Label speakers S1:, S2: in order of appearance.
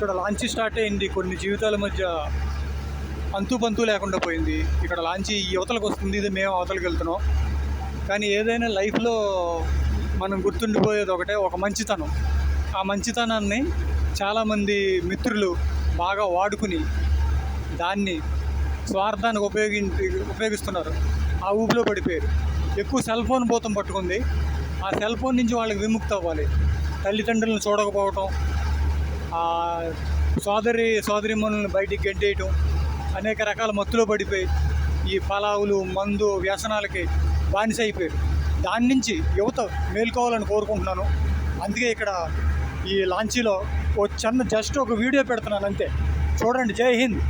S1: ఇక్కడ లాంచీ స్టార్ట్ అయింది, కొన్ని జీవితాల మధ్య అంతు పంతు లేకుండా పోయింది. ఇక్కడ లాంచీ యువతలకు వస్తుంది, ఇది మేము అవతలకి వెళ్తున్నాం. కానీ ఏదైనా లైఫ్లో మనం గుర్తుండిపోయేది ఒకటే, ఒక మంచితనం. ఆ మంచితనాన్ని చాలామంది మిత్రులు బాగా వాడుకుని దాన్ని స్వార్థానికి ఉపయోగిస్తున్నారు. ఆ ఊపిలో పడిపోయారు. ఎక్కువ సెల్ ఫోన్ భూతం పట్టుకుంది. ఆ సెల్ ఫోన్ నుంచి వాళ్ళకి విముక్తి అవ్వాలి. తల్లిదండ్రులను చూడకపోవటం, సోదరిమణులను బయటికి గెంటేయటం, అనేక రకాల మత్తులో పడిపోయి ఈ పలావులు, మందు, వ్యసనాలకి బానిస అయిపోయారు. దాని నుంచి యువత మేల్కోవాలని కోరుకుంటున్నాను. అందుకే ఇక్కడ ఈ లాంచీలో జస్ట్ ఒక వీడియో పెడుతున్నాను అంతే. చూడండి. జై హింద్.